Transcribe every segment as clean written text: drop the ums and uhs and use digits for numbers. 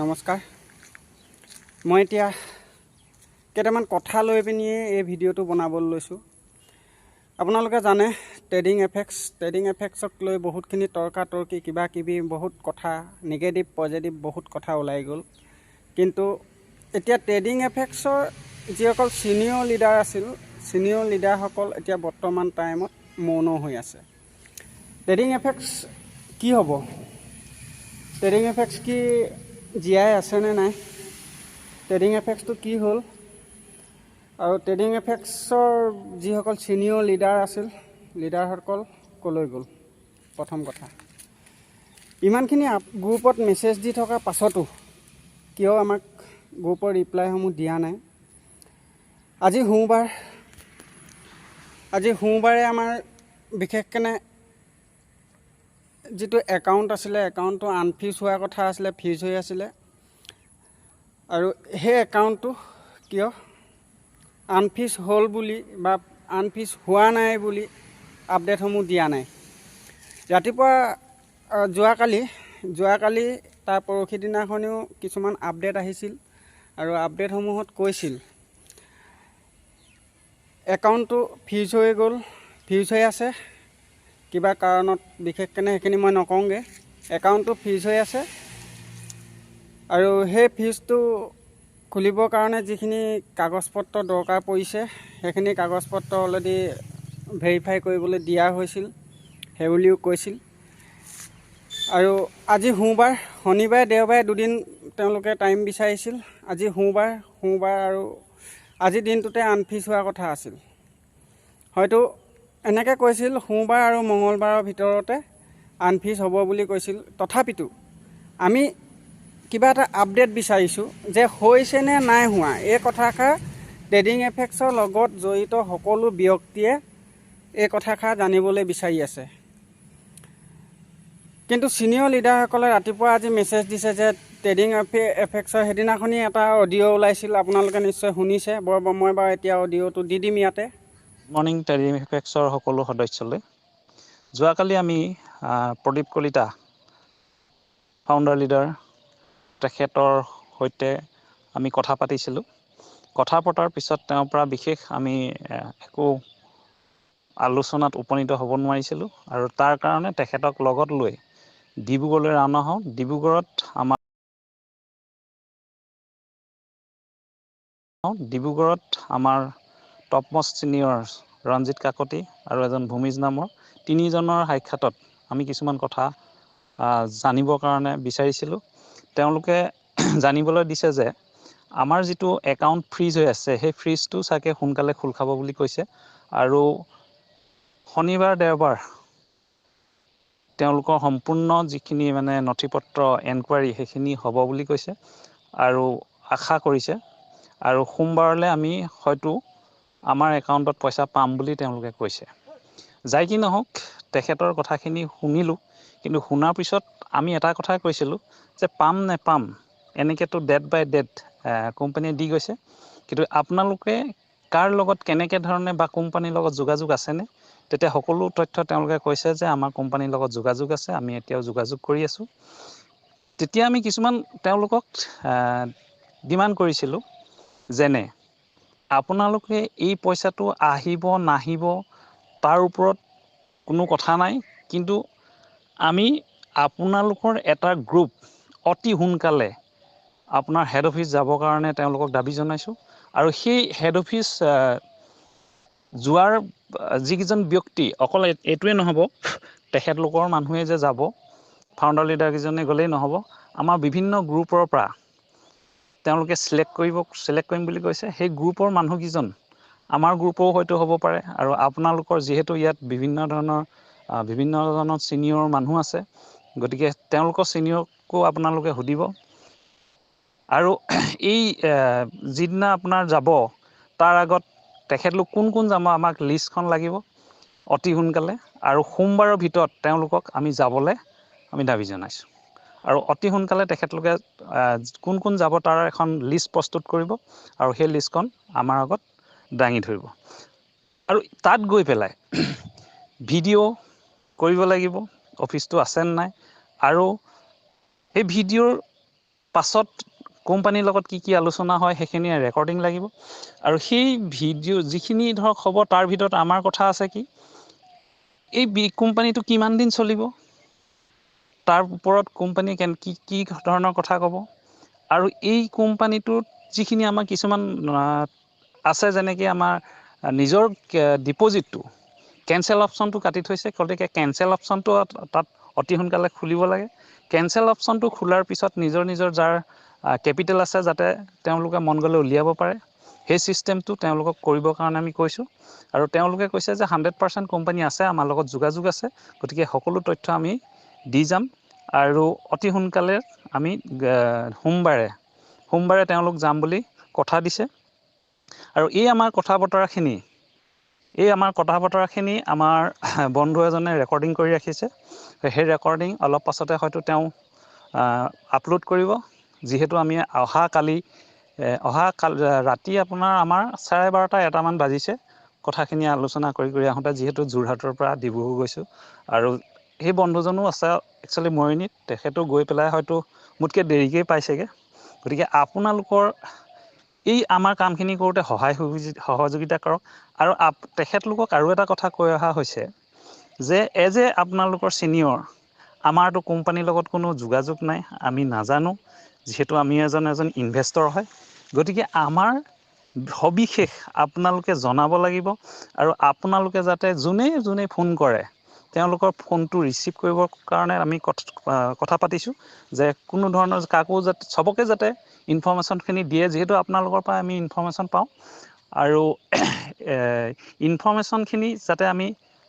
নমস্কাৰ। মই এতিয়া কেইটামান কথা লৈ পিনিয়ে এই ভিডিঅ'টো বনাবলৈ লৈছোঁ। আপোনালোকে জানে ট্ৰেডিং এফেক্টছক লৈ বহুতখিনি তৰ্কাতৰ্কি কিবা কিবি বহুত কথা নিগেটিভ পজিটিভ বহুত কথা ওলাই গ'ল। কিন্তু এতিয়া ট্ৰেডিং এফেক্টছৰ যিসকল ছিনিয়ৰ লিডাৰ আছিল, ছিনিয়ৰ লিডাৰসকল এতিয়া বৰ্তমান টাইমত মৌন হৈ আছে। ট্ৰেডিং এফেক্টছ কি হ'ব? ট্ৰেডিং এফেক্টছ কি জীয়াই আছেনে নাই? ট্ৰেডিং এফেক্টছটো কি হ'ল? আৰু ট্ৰেডিং এফেক্টছৰ যিসকল ছিনিয়ৰ লিডাৰ আছিল, লিডাৰসকল ক'লৈ গ'ল? প্ৰথম কথা, ইমানখিনি গ্ৰুপত মেছেজ দি থকাৰ পাছতো কিয় আমাক গ্ৰুপৰ ৰিপ্লাইসমূহ দিয়া নাই? আজি সোমবাৰে আমাৰ বিশেষকৈ যিটো একাউণ্ট আছিলে, একাউণ্টটো আনফিজ হোৱাৰ কথা আছিলে, ফিজ হৈ আছিলে। আৰু সেই একাউণ্টটো কিয় আনফিজ হ'ল বুলি বা আনফিজ হোৱা নাই বুলি আপডেটসমূহ দিয়া নাই। ৰাতিপুৱা যোৱাকালি তাৰ পৰহি দিনাখনেও কিছুমান আপডেট আহিছিল আৰু আপডেটসমূহত কৈছিল একাউণ্টটো ফিজ হৈ গ'ল, ফিজ হৈ আছে কিবা কাৰণত, বিশেষকৈ সেইখিনি মই নকওঁগৈ। একাউণ্টটো ফিজ হৈ আছে আৰু সেই ফিজটো খুলিবৰ কাৰণে যিখিনি কাগজ পত্ৰ দৰকাৰ পৰিছে সেইখিনি কাগজ পত্ৰ অলৰেডি ভেৰিফাই কৰিবলৈ দিয়া হৈছিল, সেইবুলিও কৈছিল। আৰু আজি সোমবাৰ, শনিবাৰে দেওবাৰে দুদিন তেওঁলোকে টাইম বিচাৰিছিল। আজি সোমবাৰ আৰু আজিৰ দিনটোতে আনফিজ হোৱাৰ কথা আছিল। হয়তো এনেকৈ কৈছিল সোমবাৰ আৰু মঙলবাৰৰ ভিতৰতে আনফিজ হ'ব বুলি কৈছিল। তথাপিতো আমি কিবা এটা আপডেট বিচাৰিছোঁ যে হৈছে নে নাই হোৱা। এই কথাষাৰ ট্ৰেডিং এফেক্টছৰ লগত জড়িত সকলো ব্যক্তিয়ে এই কথাষাৰ জানিবলৈ বিচাৰি আছে। কিন্তু ছিনিয়ৰ লিডাৰসকলে ৰাতিপুৱা আজি মেছেজ দিছে যে ট্ৰেডিং এফেক্টছৰ সেইদিনাখনি এটা অডিঅ' ওলাইছিল, আপোনালোকে নিশ্চয় শুনিছে। মই বাৰু এতিয়া অডিঅ'টো দি দিম ইয়াতে। মৰ্ণিং ট্ৰেডিং এফেক্টছৰ সকলো সদস্যলৈ। যোৱাকালি আমি প্ৰদীপ কলিতা ফাউণ্ডাৰ লিডাৰ তেখেতৰ সৈতে আমি কথা পাতিছিলোঁ। কথা পতাৰ পিছত তেওঁৰ পৰা বিশেষ আমি একো আলোচনাত উপনীত হ'ব নোৱাৰিছিলোঁ আৰু তাৰ কাৰণে তেখেতক লগত লৈ ডিব্ৰুগড়লৈ ৰাওনা হওঁ। ডিব্ৰুগড়ত আমাৰ টপমষ্ট ছিনিয়ৰ ৰঞ্জিত কাকতি আৰু এজন ভূমিজ নামৰ তিনিজনৰ সাক্ষাতত আমি কিছুমান কথা জানিবৰ কাৰণে বিচাৰিছিলোঁ। তেওঁলোকে জানিবলৈ দিছে যে আমাৰ যিটো একাউণ্ট ফ্ৰীজ হৈ আছে, সেই ফ্ৰীজটো চাগে সোনকালে খোল খাব বুলি কৈছে। আৰু শনিবাৰ দেওবাৰ তেওঁলোকৰ সম্পূৰ্ণ যিখিনি নথি পত্ৰ এনকুৱাৰী সেইখিনি হ'ব বুলি কৈছে আৰু আশা কৰিছে। আৰু সোমবাৰলৈ আমি হয়তো আমাৰ একাউণ্টত পইচা পাম বুলি তেওঁলোকে কৈছে। যাই কি নহওক, তেখেতৰ কথাখিনি শুনিলোঁ। কিন্তু শুনাৰ পিছত আমি এটা কথাই কৈছিলোঁ যে পাম নেপাম এনেকৈতো ডেট বাই ডেট কোম্পানীয়ে দি গৈছে। কিন্তু আপোনালোকে কাৰ লগত কেনেকৈ ধৰণে বা কোম্পানীৰ লগত যোগাযোগ আছেনে? তেতিয়া সকলো তথ্য তেওঁলোকে কৈছে যে আমাৰ কোম্পানীৰ লগত যোগাযোগ আছে, আমি এতিয়াও যোগাযোগ কৰি আছোঁ। তেতিয়া আমি কিছুমান তেওঁলোকক ডিমাণ্ড কৰিছিলোঁ, যেনে আপোনালোকে এই পইচাটো আহিব নাহিব তাৰ ওপৰত কোনো কথা নাই, কিন্তু আমি আপোনালোকৰ এটা গ্ৰুপ অতি সোনকালে আপোনাৰ হেড অফিচ যাবৰ কাৰণে তেওঁলোকক দাবী জনাইছোঁ। আৰু সেই হেড অফিচ যোৱাৰ যিকেইজন ব্যক্তি, অকল এইটোৱে নহ'ব তেখেতলোকৰ মানুহে যে যাব, ফাউণ্ডাৰ লিডাৰকেইজনে গ'লেই নহ'ব, আমাৰ বিভিন্ন গ্ৰুপৰ পৰা তেওঁলোকে চিলেক্ট কৰিম বুলি কৈছে। সেই গ্ৰুপৰ মানুহকেইজন আমাৰ গ্ৰুপৰো হয়তো হ'ব পাৰে। আৰু আপোনালোকৰ যিহেতু ইয়াত বিভিন্ন ধৰণৰ ছিনিয়ৰ মানুহ আছে, গতিকে তেওঁলোকৰ ছিনিয়ৰকো আপোনালোকে সুধিব। আৰু এই যিদিনা আপোনাৰ যাব তাৰ আগত তেখেতলোক কোন যাব আমাক লিষ্টখন লাগিব অতি সোনকালে। আৰু সোমবাৰৰ ভিতৰত তেওঁলোকক আমি যাবলৈ দাবী জনাইছোঁ। আৰু অতি সোনকালে তেখেতলোকে কোন যাব তাৰ এখন লিষ্ট প্ৰস্তুত কৰিব আৰু সেই লিষ্টখন আমাৰ আগত দাঙি ধৰিব। আৰু তাত গৈ পেলাই ভিডিঅ' কৰিব লাগিব, অফিচটো আছে নে নাই। আৰু সেই ভিডিঅ'ৰ পাছত কোম্পানীৰ লগত কি কি আলোচনা হয় সেইখিনি ৰেকৰ্ডিং লাগিব আৰু সেই ভিডিঅ' যিখিনি ধৰক হ'ব তাৰ ভিতৰত আমাৰ কথা আছে কি এই কোম্পানীটো কিমান দিন চলিব তাৰ ওপৰত কোম্পানী কি ধৰণৰ কথা ক'ব আৰু এই কোম্পানীটোত যিখিনি আমাৰ কিছুমান আছে যেনেকৈ আমাৰ নিজৰ ডিপ'জিটটো কেনচেল অপশ্যনটো কাটি থৈছে গতিকে কেনচেল অপশ্যনটো তাত অতি সোনকালে খুলিব লাগে কেনচেল অপশ্যনটো খোলাৰ পিছত নিজৰ যাৰ কেপিটেল আছে যাতে তেওঁলোকে মন গ'লে উলিয়াব পাৰে সেই ছিষ্টেমটো তেওঁলোকক কৰিবৰ কাৰণে আমি কৈছোঁ আৰু তেওঁলোকে কৈছে যে 100% কোম্পানী আছে আমাৰ লগত যোগাযোগ আছে গতিকে সকলো তথ্য আমি দি যাম আৰু অতি সোনকালে আমি সোমবাৰে তেওঁলোক যাম বুলি কথা দিছে আৰু এই আমাৰ কথা বতৰাখিনি আমাৰ বন্ধু এজনে ৰেকৰ্ডিং কৰি ৰাখিছে সেই ৰেকৰ্ডিং অলপ পাছতে হয়তো তেওঁ আপলোড কৰিব যিহেতু আমি অহা কালি ৰাতি আপোনাৰ আমাৰ 12:30 1মান বাজিছে কথাখিনি আলোচনা কৰি আহোঁতে যিহেতু যোৰহাটৰ পৰা ডিব্ৰুগড় গৈছোঁ আৰু সেই বন্ধুজনো আছে একচুৱেলি মৰিনীত তেখেতো গৈ পেলাই হয়তো মোতকৈ দেৰিকৈ পাইছেগৈ গতিকে আপোনালোকৰ এই আমাৰ কামখিনি কৰোঁতে সহযোগিতা কৰক আৰু তেখেতলোকক আৰু এটা কথা কৈ অহা হৈছে যে আপোনালোকৰ ছিনিয়ৰ আমাৰতো কোম্পানীৰ লগত কোনো যোগাযোগ নাই আমি নাজানো যিহেতু আমি এজন ইনভেষ্টৰ হয় গতিকে আমাৰ সবিশেষ আপোনালোকে জনাব লাগিব আৰু আপোনালোকে যাতে যোনে ফোন কৰে তেওঁলোকৰ ফোনটো ৰিচিভ কৰিবৰ কাৰণে আমি কথা পাতিছোঁ যে কোনো ধৰণৰ কাকো যাতে চবকে যাতে ইনফৰ্মেশ্যনখিনি দিয়ে যিহেতু আপোনালোকৰ পৰা আমি ইনফৰ্মেশ্যন পাওঁ আৰু ইনফৰ্মেশ্যনখিনি যাতে আমি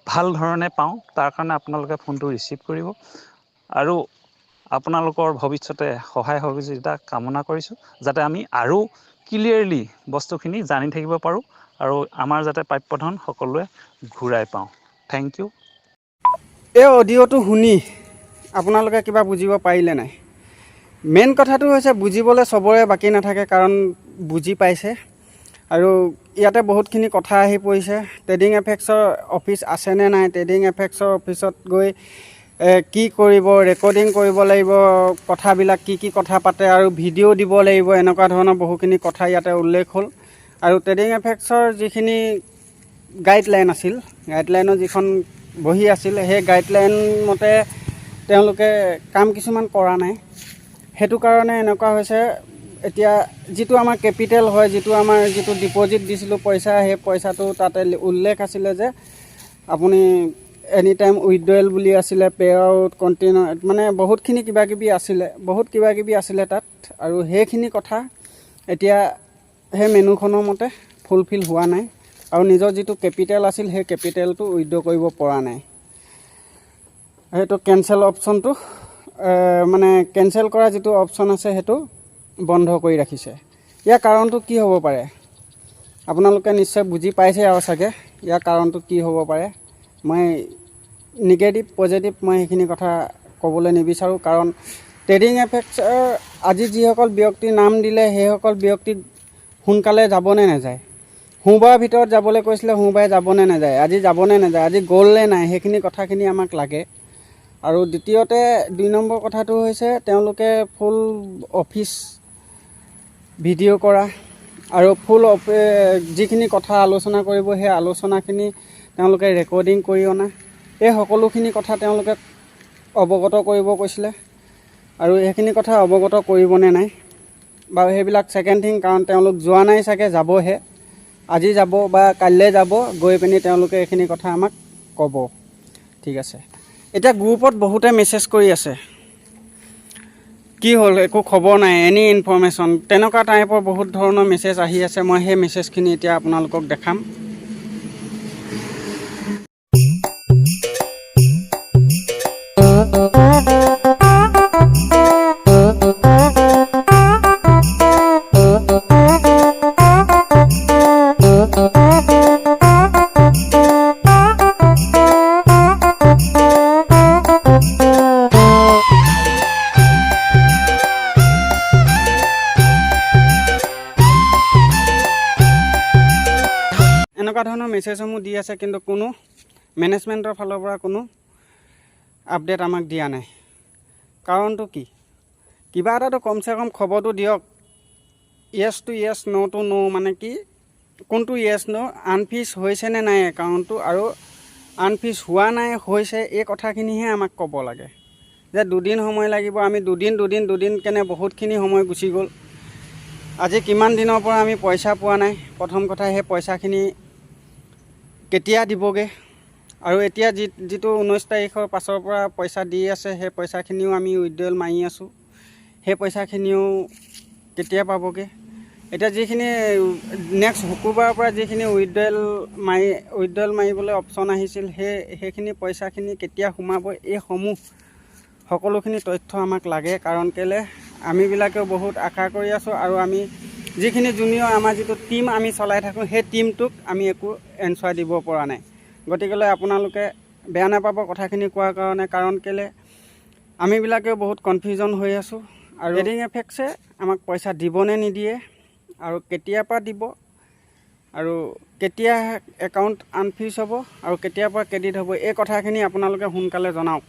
ভাল ধৰণে পাওঁ তাৰ কাৰণে আপোনালোকে ফোনটো ৰিচিভ কৰিব আৰু আপোনালোকৰ ভৱিষ্যতে সহায় সহযোগিতা কামনা কৰিছোঁ যাতে আমি আৰু ক্লিয়াৰলি বস্তুখিনি জানি থাকিব পাৰোঁ আৰু আমাৰ যাতে প্ৰাপ্যধন সকলোৱে ঘূৰাই পাওঁ থেংক ইউ এই অডিঅ'টো শুনি আপোনালোকে কিবা বুজিব পাৰিলে নাই মেইন কথাটো হৈছে বুজিবলৈ চবৰে বাকী নাথাকে কাৰণ বুজি পাইছে আৰু ইয়াতে বহুতখিনি কথা আহি পৰিছে ট্ৰেডিং এফেক্সৰ অফিচ আছেনে নাই ট্ৰেডিং এফেক্সৰ অফিচত গৈ কি কৰিব ৰেকৰ্ডিং কৰিব লাগিব কথাবিলাক কি কথা পাতে আৰু ভিডিঅ' দিব লাগিব এনেকুৱা ধৰণৰ বহুখিনি কথা ইয়াতে উল্লেখ হ'ল আৰু ট্ৰেডিং এফেক্সৰ যিখিনি গাইডলাইন আছিল গাইডলাইনৰ যিখন বহি আছিল সেই গাইডলাইন মতে তেওঁলোকে কাম কিছুমান কৰা নাই সেইটো কাৰণে এনেকুৱা হৈছে এতিয়া যিটো আমাৰ কেপিটেল হয় যিটো ডিপ'জিট দিছিলোঁ পইচা সেই পইচাটো তাতে উল্লেখ আছিলে যে আপুনি এনি টাইম উইথড্ৰৱেল বুলি আছিলে পে আউট কণ্টিনিউ মানে বহুত কিবা কিবি আছিলে তাত আৰু সেইখিনি কথা এতিয়া সেই মেনুখনৰ মতে ফুলফিল হোৱা নাই আৰু নিজৰ যিটো কেপিটেল আছিল সেই কেপিটেলটো উইথড্ৰ কৰিব পৰা নাই সেইটো কেনচেল অপশ্যনটো মানে কেনচেল কৰা যিটো অপশ্যন আছে সেইটো বন্ধ কৰি ৰাখিছে ইয়াৰ কাৰণটো কি হ'ব পাৰে আপোনালোকে নিশ্চয় বুজি পাইছে আৰু চাগে ইয়াৰ কাৰণটো কি হ'ব পাৰে মই নিগেটিভ পজিটিভ মই সেইখিনি কথা ক'বলৈ নিবিচাৰোঁ কাৰণ ট্ৰেডিং এফেক্সৰ আজি যিসকল ব্যক্তিৰ নাম দিলে সেইসকল ব্যক্তি সোনকালে যাবনে নাযায় সোমবাৰৰ ভিতৰত যাবলৈ কৈছিলে সোমবাৰে যাবনে নাযায় আজি যাবনে নাযায় আজি গ'লনে নাই সেইখিনি কথাখিনি আমাক লাগে আৰু দ্বিতীয়তে 2 নম্বৰ কথাটো হৈছে তেওঁলোকে ফুল অফিচ ভিডিঅ' কৰা আৰু যিখিনি কথা আলোচনা কৰিব সেই আলোচনাখিনি তেওঁলোকে ৰেকৰ্ডিং কৰি অনা এই সকলোখিনি কথা তেওঁলোকে অৱগত কৰিব কৈছিলে আৰু সেইখিনি কথা অৱগত কৰিবনে নাই বাৰু সেইবিলাক ছেকেণ্ড থিং কাৰণ তেওঁলোক যোৱা নাই চাগে যাবহে আজি যাব বা কাইলৈ যাব গৈ পিনি তেওঁলোকে এইখিনি কথা আমাক ক'ব ঠিক আছে এতিয়া গ্ৰুপত বহুতে মেছেজ কৰি আছে কি হ'ল একো খবৰ নাই এনি ইনফৰ্মেশ্যন তেনেকুৱা টাইপৰ বহুত ধৰণৰ মেছেজ আহি আছে মই সেই মেছেজখিনি এতিয়া আপোনালোকক দেখাম এনেকুৱা ধৰণৰ মেছেজসমূহ দি আছে কিন্তু কোনো মেনেজমেণ্টৰ ফালৰ পৰা কোনো আপডেট আমাক দিয়া নাই কাৰণটো কি কিবা এটাতো কমচে কম খবৰটো দিয়ক। Yes to Yes, no' two ন', মানে কি কোনটো য়েছ ন', আনফিজ হৈছেনে নাই একাউণ্টটো, আৰু আনফিজ হোৱা নাই হৈছে, এই কথাখিনিহে আমাক ক'ব লাগে। যে 2 দিন সময় লাগিব, আমি দুদিন কেনে বহুতখিনি সময় গুচি গ'ল। আজি কিমান দিনৰ পৰা আমি পইচা পোৱা নাই। প্ৰথম কথা, সেই পইচাখিনি কেতিয়া দিবগৈ, আৰু এতিয়া যিটো 19 তাৰিখৰ পাছৰ পৰা পইচা দি আছে, সেই পইচাখিনিও আমি উইথড্ৰল মাৰি আছোঁ। সেই পইচাখিনিও কেতিয়া পাবগৈ। এতিয়া যিখিনি নেক্সট শুকুৰবাৰৰ পৰা যিখিনি উইথড্ৰল মাৰিবলৈ অপশ্যন আহিছিল, সেইখিনি পইচাখিনি কেতিয়া সোমাব, এইসমূহ সকলোখিনি তথ্য আমাক লাগে। কাৰণ কেলৈ, আমিবিলাকেও বহুত আশা কৰি আছোঁ, আৰু আমি যিখিনি জুনিয়ৰ আমাৰ যিটো টীম আমি চলাই থাকোঁ, সেই টীমটোক আমি একো এনচাৰ দিব পৰা নাই। গতিকেলৈ আপোনালোকে বেয়া নাপাব কথাখিনি কোৱাৰ কাৰণে। কাৰণ কেলৈ, আমিবিলাকেও বহুত কনফিউজন হৈ আছোঁ, আৰু ট্ৰেডিং এফেক্টছে আমাক পইচা দিবনে নিদিয়ে, আৰু কেতিয়াৰ পৰা দিব, আৰু কেতিয়া একাউণ্ট আনফ্ৰিজ হ'ব, আৰু কেতিয়াৰ পৰা ক্ৰেডিট হ'ব, এই কথাখিনি আপোনালোকে সোনকালে জনাওক।